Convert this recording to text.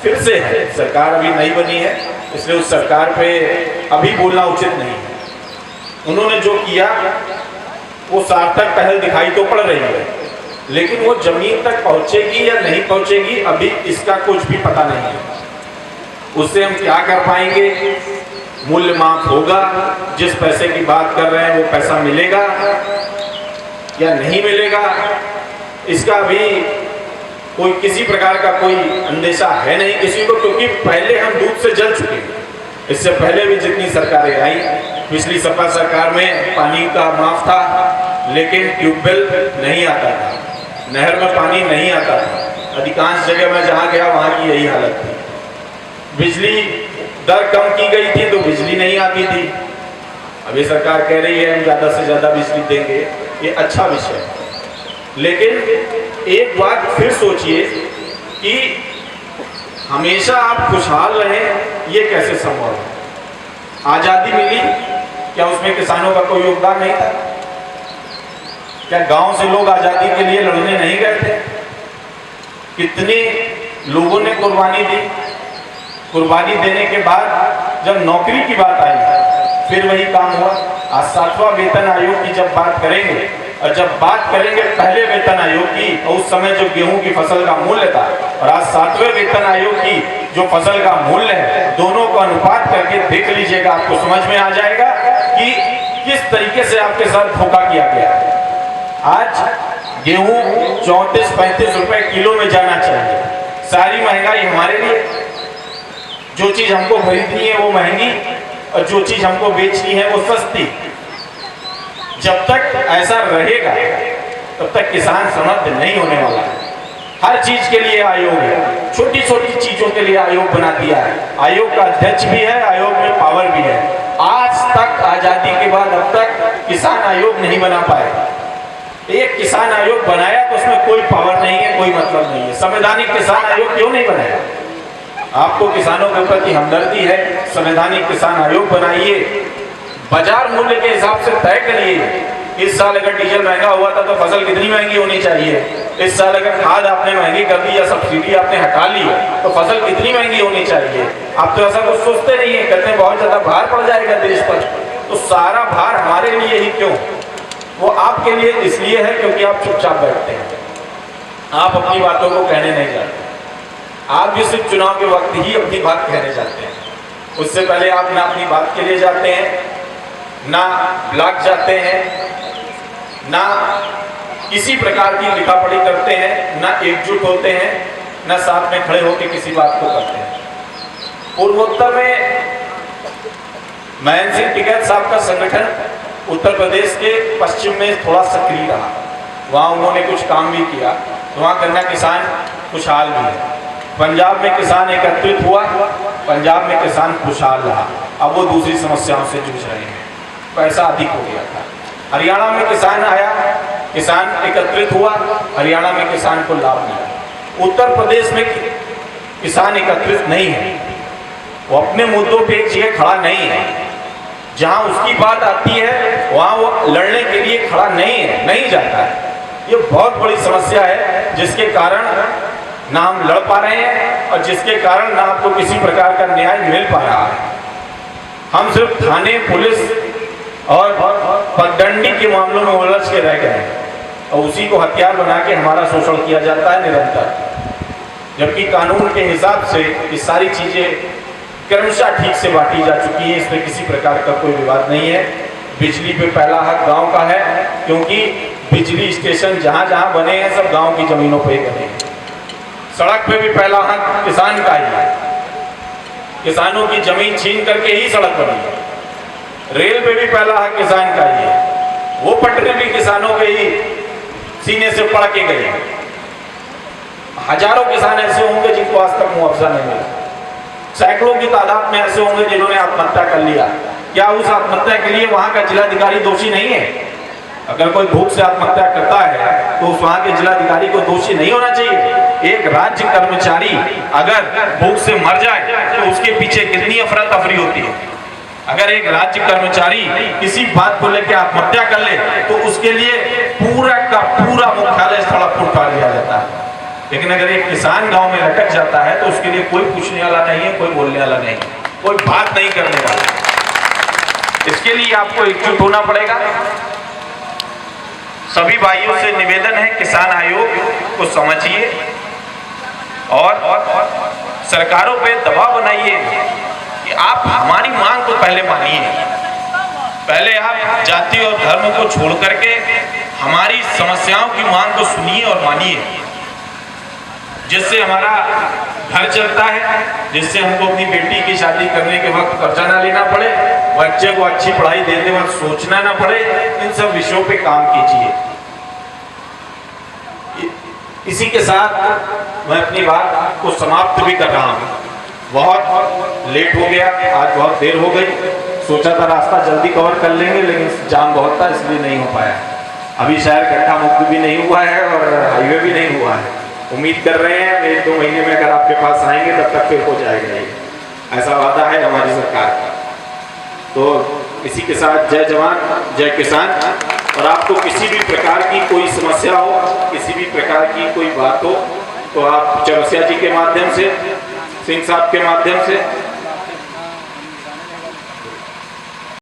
फिर से है, सरकार अभी नहीं बनी है, इसलिए उस सरकार पे अभी बोलना उचित नहीं है। उन्होंने जो किया वो सार्थक पहल दिखाई तो पड़ रही है, लेकिन वो जमीन तक पहुंचेगी या नहीं पहुंचेगी अभी इसका कुछ भी पता नहीं है। उससे हम क्या कर पाएंगे? मूल्य माफ होगा, जिस पैसे की बात कर रहे हैं वो पैसा मिलेगा या नहीं मिलेगा, इसका भी कोई किसी प्रकार का कोई अंदेशा है नहीं किसी को, क्योंकि पहले हम दूध से जल चुके हैं। इससे पहले भी जितनी सरकारें आई, पिछली सपा सरकार में पानी का माफ था, लेकिन ट्यूबवेल नहीं आता था, नहर में पानी नहीं आता था। अधिकांश जगह मैं जहाँ गया वहाँ की यही हालत थी। बिजली दर कम की गई थी तो बिजली नहीं आती थी। अभी सरकार कह रही है हम ज़्यादा से ज़्यादा बिजली देंगे, ये अच्छा विषय है, लेकिन एक बात फिर सोचिए कि हमेशा आप खुशहाल रहें, ये कैसे संभव है? आज़ादी मिली, क्या उसमें किसानों का कोई योगदान नहीं था? क्या गांव से लोग आज़ादी के लिए लड़ने नहीं गए थे? कितने लोगों ने कुर्बानी दी? कुर्बानी देने के बाद जब नौकरी की बात आई फिर वही काम हुआ। आज 7वां वेतन आयोग की जब बात करेंगे, और जब बात करेंगे पहले वेतन आयोग की, और उस समय जो गेहूं की फसल का मूल्य था और आज 7वें वेतन आयोग की जो फसल का मूल्य है, दोनों को अनुपात करके देख लीजिएगा, आपको समझ में आ जाएगा कि किस तरीके से आपके साथ धोखा किया गया है। आज गेहूं 34-35 रुपए किलो में जाना चाहिए। सारी महंगाई हमारे लिए, जो चीज हमको खरीदनी है वो महंगी और जो चीज हमको बेचनी है वो सस्ती। जब तक ऐसा रहेगा तब तक किसान समृद्ध नहीं होने वाला है। हर चीज के लिए आयोग है, छोटी छोटी चीजों के लिए आयोग बना दिया है। आयोग का अध्यक्ष भी है, आयोग में पावर भी है। आज तक आजादी के बाद अब तक किसान आयोग नहीं बना पाए। एक किसान आयोग बनाया तो उसमें कोई पावर नहीं है, कोई मतलब नहीं है। संवैधानिक किसान आयोग क्यों नहीं बनाया? आपको किसानों के प्रति हमदर्दी है, संवैधानिक किसान आयोग बनाइए, बाजार मूल्य के हिसाब से तय करिए। इस साल अगर डीजल महंगा हुआ था तो फसल कितनी महंगी होनी चाहिए? इस साल अगर खाद आपने महंगी कर दी या सब्सिडी आपने हटा ली तो फसल कितनी महंगी होनी चाहिए? आप तो ऐसा कुछ सोचते नहीं है, कहते हैं बहुत ज्यादा भार पड़ जाएगा देश पर। तो सारा भार हमारे लिए ही क्यों? वो आपके लिए इसलिए है क्योंकि आप चुपचाप बैठते हैं, आप अपनी बातों को कहने नहीं जाते। आप भी सिर्फ चुनाव के वक्त ही अपनी बात कहने जाते हैं, उससे पहले आप ना अपनी बात के लिए जाते हैं, ना ब्लॉक जाते हैं, ना किसी प्रकार की लिखा पढ़ी करते हैं, ना एकजुट होते हैं, ना साथ में खड़े होकर किसी बात को करते हैं। पूर्वोत्तर में महेंद्र सिंह टिकैत साहब का संगठन उत्तर प्रदेश के पश्चिम में थोड़ा सक्रिय रहा, वहाँ उन्होंने कुछ काम भी किया, वहाँ गन्ना किसान खुशहाल भी है। पंजाब में किसान एकत्रित हुआ, पंजाब में किसान खुशहाल रहा। अब वो दूसरी समस्याओं से जूझ रहे हैं, पैसा अधिक हो गया था। हरियाणा में किसान आया, किसान एकत्रित हुआ, हरियाणा में किसान को लाभ मिला। उत्तर प्रदेश में किसान एकत्रित नहीं है, वो अपने मुद्दों पे एक जगह खड़ा नहीं है। जहां उसकी बात आती है वहां वो लड़ने के लिए खड़ा नहीं है, नहीं जाता है। ये बहुत बड़ी समस्या है, जिसके कारण ना हम लड़ पा रहे हैं और जिसके कारण ना आपको किसी प्रकार का न्याय मिल पा रहा है। हम सिर्फ थाने, पुलिस और पगडंडी के मामलों में उलझ के रह गए हैं और उसी को हथियार बना के हमारा शोषण किया जाता है निरंतर। जबकि कानून के हिसाब से ये सारी चीजें क्रमशः ठीक से बांटी जा चुकी है, इसमें किसी प्रकार का कोई विवाद नहीं है। बिजली पे पहला हक गांव का है, क्योंकि बिजली स्टेशन जहां जहां बने हैं सब गांव की जमीनों पे बने हैं। सड़क पे भी पहला हक किसान का ही है, किसानों की जमीन छीन करके ही सड़क बनी है। रेल पे भी पहला हक किसान का ही है, वो पटरी भी किसानों के ही सीने से पड़ के गए। हजारों किसान ऐसे होंगे जिनको आज तक मुआवजा नहीं मिला, सैकड़ों की तादाद में ऐसे होंगे जिन्होंने आत्महत्या कर लिया। क्या उस आत्महत्या के लिए वहां का जिलाधिकारी दोषी नहीं है? अगर कोई भूख से आत्महत्या करता है तो उस वहां के जिलाधिकारी को दोषी नहीं होना चाहिए? एक राज्य कर्मचारी अगर भूख से मर जाए तो उसके पीछे कितनी अफरा तफरी होती है। अगर एक राज्य कर्मचारी किसी बात को लेकर आत्महत्या कर ले तो उसके लिए पूरा का पूरा मुख्यालय सड़क पर उतार दिया जाता है। लेकिन अगर एक किसान गांव में लटक जाता है तो उसके लिए कोई पूछने वाला नहीं है, कोई बोलने वाला नहीं, कोई बात नहीं करने वाला। इसके लिए आपको एकजुट होना पड़ेगा। सभी भाइयों से निवेदन है, किसान आयोग को समझिए और सरकारों पे दबाव बनाइए कि आप हमारी मांग को पहले मानिए। पहले आप जाति और धर्म को छोड़ करके हमारी समस्याओं की मांग को सुनिए और मानिए, जिससे हमारा घर चलता है, जिससे हमको अपनी बेटी की शादी करने के वक्त कर्जा ना लेना पड़े, बच्चे को अच्छी पढ़ाई देते वक्त सोचना ना पड़े। इन सब विषयों पे काम कीजिए। इसी के साथ मैं अपनी बात को समाप्त भी कर रहा हूँ। बहुत लेट हो गया, आज बहुत देर हो गई। सोचा था रास्ता जल्दी कवर कर लेंगे, लेकिन जाम बहुत था इसलिए नहीं हो पाया। अभी शहर गड्ढा मुक्त भी नहीं हुआ है और हाईवे भी नहीं हुआ है। उम्मीद कर रहे हैं 1-2 महीने में अगर आपके पास आएंगे तब तक फिर हो जाएगा ये, ऐसा वादा है हमारी सरकार का। तो इसी के साथ जय जवान जय किसान। और आपको किसी भी प्रकार की कोई समस्या हो, किसी भी प्रकार की कोई बात हो, तो आप चौरसिया जी के माध्यम से, सिंह साहब के माध्यम से